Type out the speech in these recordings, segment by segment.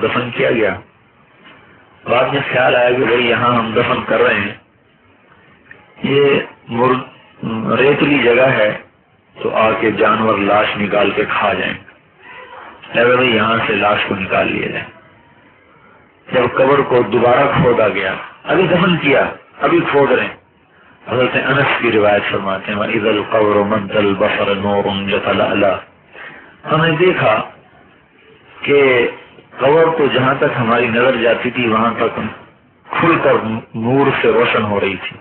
دفن کیا گیا. بعد میں خیال آیا کہ بھائی یہاں ہم دفن کر رہے ہیں، یہ ریتلی جگہ ہے تو آ کے جانور لاش نکال کے کھا جائیں. بھائی یہاں سے لاش کو نکال لیا جائے. جب قبر کو دوبارہ کھودا گیا، ابھی دفن کیا، ابھی کھود رہے ہیں. حضرت انس کی روایت فرماتے ہیں وَإِذَا الْقَبْرُ مَدَّ الْبَصَرَ نُورٌ يَتَلَأْلَأُ. ہم نے دیکھا کہ قبر تو جہاں تک ہماری نظر جاتی تھی وہاں تک کھل کر نور سے روشن ہو رہی تھی،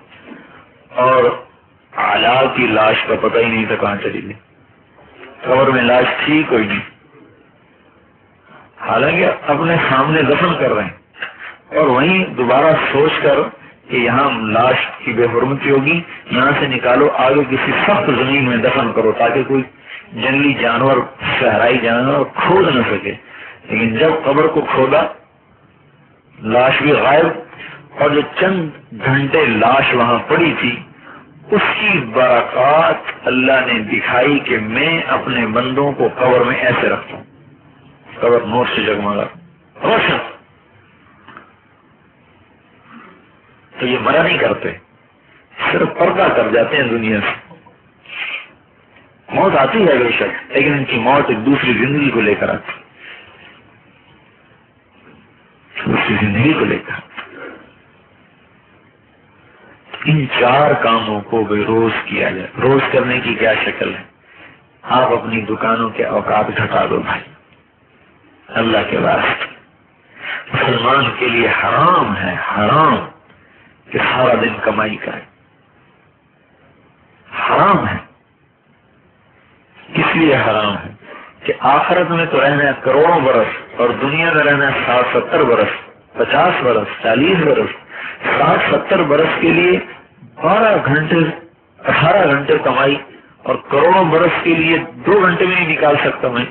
اور اعلیٰ کی لاش کا پتہ ہی نہیں تھا کہاں چلی گئی. قبر میں لاش تھی کوئی نہیں، حالانکہ اپنے سامنے دفن کر رہے ہیں، اور وہیں دوبارہ سوچ کر کہ یہاں لاش کی بے حرمتی ہوگی، یہاں سے نکالو، آگے کسی سخت زمین میں دفن کرو تاکہ کوئی جنگلی جانور، صحرائی جانور کھود نہ سکے. لیکن جب قبر کو کھودا لاش بھی غائب، اور جو چند گھنٹے لاش وہاں پڑی تھی اس کی برکات اللہ نے دکھائی کہ میں اپنے بندوں کو قبر میں ایسے رکھتا ہوں. قبر نور سے جگمگا روشن. تو یہ مرا نہیں کرتے، صرف پردہ کر جاتے ہیں دنیا سے. موت آتی ہے بے شک، لیکن ان کی موت ایک دوسری زندگی کو لے کر آتی، دوسری زندگی کو لے کر. ان 4 کاموں کو بے روز کیا جائے. روز کرنے کی کیا شکل ہے؟ آپ اپنی دکانوں کے اوقات گھٹا دو بھائی، اللہ کے واسطے. مسلمان کے لیے حرام ہے، حرام کہ سارا دن کمائی کرے. حرام ہے. کس لیے حرام ہے؟ کہ آخرت میں تو رہنا ہے کروڑوں برس، اور دنیا میں رہنا ہے 60-70 برس، 50 برس، 40 برس. 60-70 برس کے لیے 12 گھنٹے 18 گھنٹے کمائی، اور کروڑوں برس کے لیے 2 گھنٹے میں نہیں نکال سکتا میں.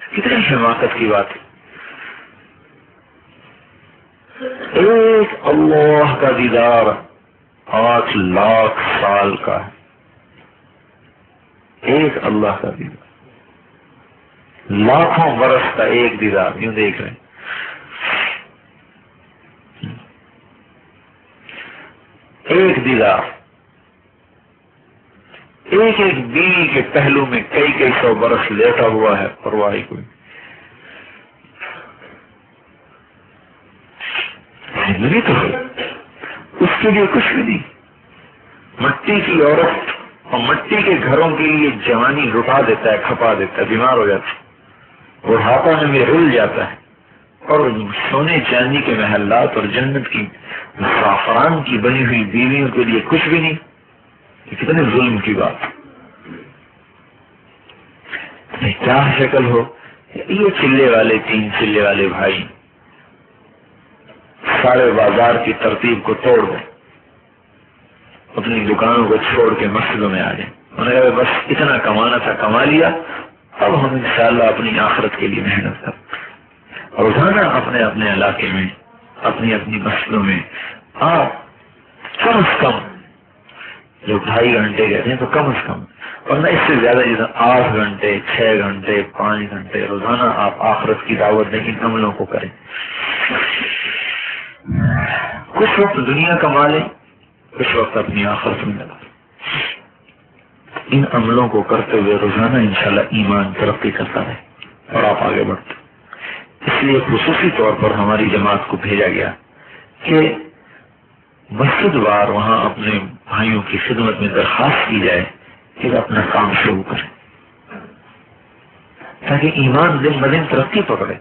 کتنی حماقت کی بات ہے. ایک اللہ کا دیدار 8 لاکھ سال کا ہے. ایک اللہ کا دیدار، لاکھوں برس کا ایک دیدار. یوں دیکھ رہے ہیں. ایک دیدار. ایک ایک بیوی کے پہلو میں کئی 100 برس لیٹا ہوا ہے، پرواہ کوئی زندگی تو ہے، اس کے لیے کچھ بھی نہیں. مٹی کی عورت اور مٹی کے گھروں کے لیے جوانی لٹا دیتا ہے، کھپا دیتا ہے، بیمار ہو جاتا ہے، بڑھاپا میں رل جاتا ہے. اور سونے چاندی کے محلات اور جنت کی زعفران کی بنی ہوئی بیویوں کے لیے کچھ بھی نہیں. یہ کتنے ظلم کی بات. کیا شکل ہو. یہ چلے والے 3 چلے والے بھائی سارے بازار کی ترتیب کو توڑ دیں، اپنی دکانوں کو چھوڑ کے مسجدوں میں آ جائیں. انہوں نے کہا بس اتنا کمانا تھا، کما لیا، اب ہم انشاءاللہ اپنی آخرت کے لیے محنت کریں. روزانہ اپنے اپنے علاقے میں، اپنی اپنی مسجدوں میں آپ کم از کم جو 2.5 گھنٹے کہتے ہیں تو کم از کم، ورنہ اس سے زیادہ جیسے 8 گھنٹے 6 گھنٹے 5 گھنٹے روزانہ آپ آخرت کی دعوت دیں. ان عملوں کو کریں. کچھ وقت دنیا کما لیں، کچھ وقت اپنی آخرت میں لگا. ان عملوں کو کرتے ہوئے روزانہ انشاءاللہ ایمان ترقی کرتا رہے اور آپ آگے بڑھتے. اس لیے خصوصی طور پر ہماری جماعت کو بھیجا گیا کہ مسجد وار وہاں اپنے بھائیوں کی خدمت میں درخواست کی جائے کہ اپنا کام شروع کریں تاکہ ایمان دن بدن ترقی پکڑے.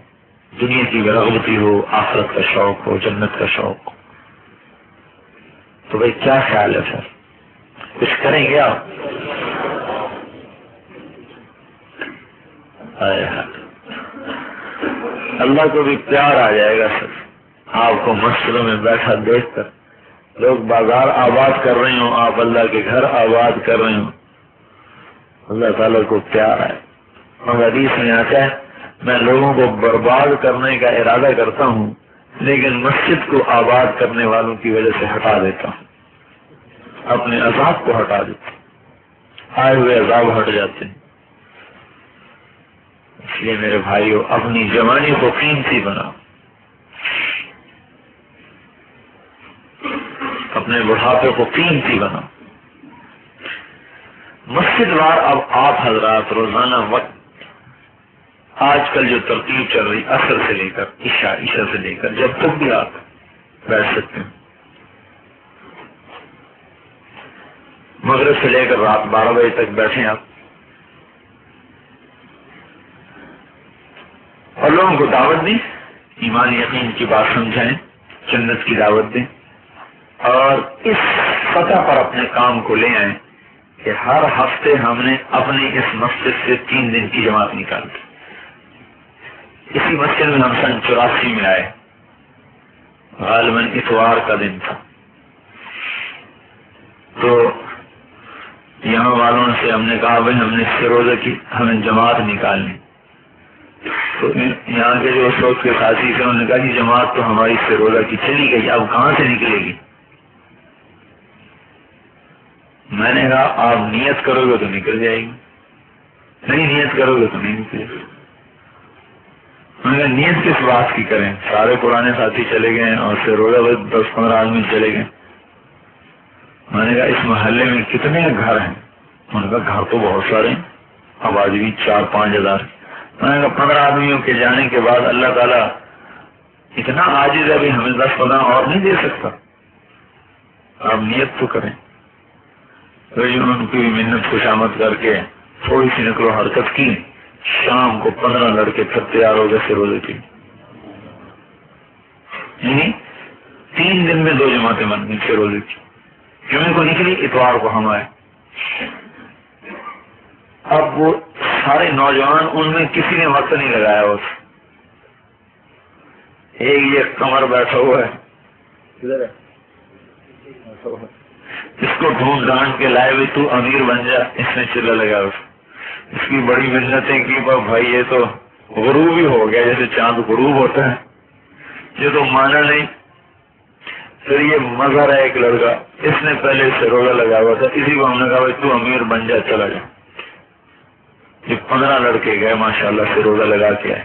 دنیا کی رغبتی ہو، آخرت کا شوق ہو، جنت کا شوق ہو. تو بھائی کیا خیال ہے سر؟ کچھ کریں گے آپ؟ اللہ کو بھی پیار آ جائے گا سر آپ کو مسجدوں میں بیٹھا دیکھ کر. لوگ بازار آباد کر رہے ہوں، آپ اللہ کے گھر آباد کر رہے ہوں. اللہ تعالیٰ کو پیار آئے. اور حدیث میں آتا ہے میں لوگوں کو برباد کرنے کا ارادہ کرتا ہوں لیکن مسجد کو آباد کرنے والوں کی وجہ سے ہٹا دیتا ہوں، اپنے عذاب کو ہٹا دیتا ہوں. آئے ہوئے عذاب ہٹ جاتے ہیں. اس لیے میرے بھائیوں اپنی جوانی کو قیمتی بناؤ، اپنے بڑھاپے کو قیمتی بناؤ۔ مسجد وار اب آپ حضرات روزانہ وقت، آج کل جو ترتیب چل رہی عصر سے لے کر عشاء، عشاء سے لے کر جب تک بھی آپ بیٹھ سکتے ہیں، مغرب سے لے کر رات 12 بجے تک بیٹھیں آپ، اور لوگوں کو دعوت دیں، ایمان یقین کی بات سمجھائیں، جنت کی دعوت دیں، اور اس سطح پر اپنے کام کو لے آئیں کہ ہر ہفتے ہم نے اپنی اس مسجد سے 3 دن کی جماعت نکالی۔ اسی مسجد میں ہم سن 84 میں آئے، غالباً اتوار کا دن تھا، تو یہاں والوں سے ہم نے کہا بھائی ہم نے اس سے روزہ کی ہمیں جماعت نکالنی، تو یہاں کے جو اس وقت کے ساتھی تھے انہوں نے کہا کہ جماعت تو ہماری اس سے روزہ کی چلی گئی، اب کہاں سے نکلے گی؟ میں نے کہا آپ نیت کرو گے تو نکل جائے گی، نہیں نیت کرو گے تو نہیں نکلے گی۔ میں نے کہا نیت کس بات کی کریں؟ سارے پرانے ساتھی چلے گئے اور پھر روزہ 10-15 آدمی چلے گئے۔ میں نے کہا اس محلے میں کتنے گھر ہیں؟ انہوں نے کہا گھر تو بہت سارے ہیں، آبادی بھی 4-5 ہزار۔ میں نے کہا 15 آدمیوں کے جانے کے بعد اللہ تعالیٰ اتنا عاجز ہے، ابھی ہمیں 10-15 اور نہیں دے سکتا، آپ نیت تو کریں۔ تو ان کی محنت خوشامد کر کے تھوڑی سی نقل و حرکت کی، شام کو 15 لڑکے پھر تیار ہو گئے سے روزے کی، یعنی 3 دن میں 2 جماعتیں بن گئی سے روزے کی۔ جمعے کو نکلی، اتوار کو ہم آئے۔ اب وہ سارے نوجوان، ان میں کسی نے وقت نہیں لگایا، اس ایک یہ کمر بیٹھا ہوا ہے، اس کو ڈھونڈ ڈھانڈ کے لائے ہوئے تو امیر بن جا، اس نے چلا لگا، اس کی بڑی محنتیں کی، بھائی یہ تو غروب ہی ہو گیا جیسے چاند غروب ہوتا ہے، یہ تو مانا نہیں۔ پھر یہ مظہر ہے ایک لڑکا، اس نے پہلے سے روزہ لگا ہوا تھا، اسی کو ہم نے کہا بھائی تو امیر بن جا، چلا جا۔ یہ 15 لڑکے گئے ماشاءاللہ سے روزہ لگا کے آئے،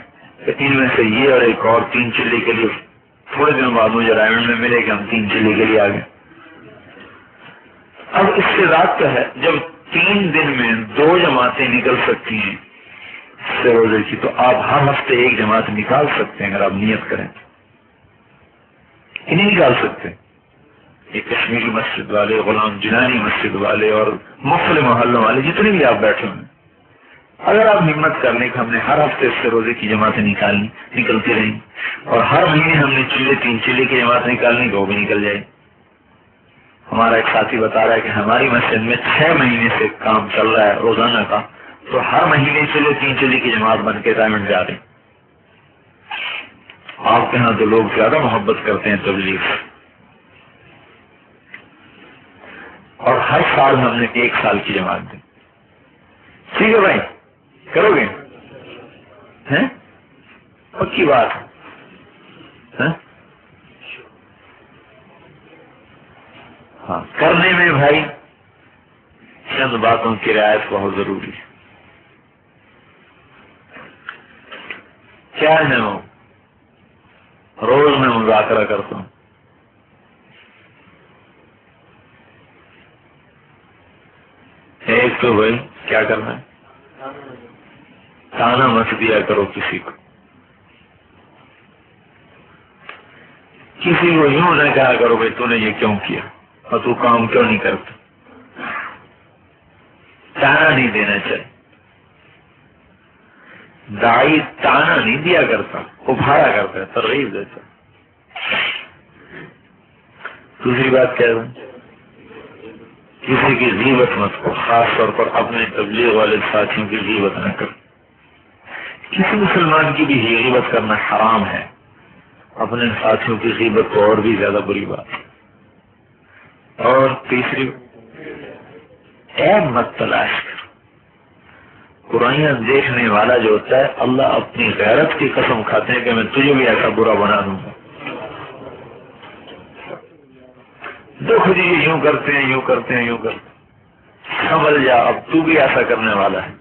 ان میں سے یہ اور ایک اور 3 چلی کے لیے تھوڑے دن بعد مجھے رائمنڈ میں ملے کہ ہم 3 چلی کے لیے آ گئے۔ اب اس سے رات کا ہے جب 3 دن میں 2 جماعتیں نکل سکتی ہیں سے روزے کی، تو آپ ہر ہفتے 1 جماعت نکال سکتے ہیں اگر آپ نیت کریں، نہیں نکال سکتے۔ یہ کشمیری مسجد والے، غلام جنانی مسجد والے اور مختلف محلوں والے جتنے بھی آپ بیٹھے ہوئے، اگر آپ ہمت کر لیں کہ ہم نے ہر ہفتے سے روزے کی جماعتیں نکالنی، نکلتی رہیں، اور ہر مہینے ہم نے 3 چلے کی جماعت نکالنی، تو وہ بھی نکل جائے۔ ہمارا ایک ساتھی بتا رہا ہے کہ ہماری مسجد میں 6 مہینے سے کام چل رہا ہے روزانہ کا، تو ہر مہینے 3 چلے کی جماعت بن کے ریمنڈ جا رہے ہیں۔ آپ کے ہاں تو لوگ زیادہ محبت کرتے ہیں تبلیغ، اور ہر سال ہم نے 1 سال کی جماعت دی۔ ٹھیک ہے بھائی، کرو گے؟ پکی بات ہے؟ ہاں، کرنے میں بھائی چند باتوں کی رعایت بہت ضروری ہے۔ کیا ہے وہ؟ روز میں مذاکرہ کرتا ہوں، ایک تو بھائی کیا کرنا ہے، تانا مت دیا کرو کسی کو، کسی کو یوں نہ کہا کرو بھائی تو نے یہ کیوں کیا اور تو کام کیوں نہیں کرتا، تانا نہیں دینا چاہیے۔ داعی تانا نہیں دیا کرتا، ابھارا کرتا ہے، ترغیب دیتا۔ دوسری بات کیا ہے، کسی کی غیبت مت کرو، خاص طور پر اپنے تبلیغ والے ساتھیوں کی غیبت نہ کرو۔ کسی مسلمان کی بھی غیبت کرنا حرام ہے، اپنے ساتھیوں کی غیبت کو اور بھی زیادہ بری بات ہے۔ اور تیسری، عیب مت تلاش کرو۔ برائیاں دیکھنے والا جو ہوتا ہے، اللہ اپنی غیرت کی قسم کھاتے ہیں کہ میں تجھے بھی ایسا برا بنا دوں گا۔ دیکھو جی یوں کرتے ہیں، یوں کرتے ہیں، یوں کرتے ہیں، سنبھل جا، اب تو بھی ایسا کرنے والا ہے۔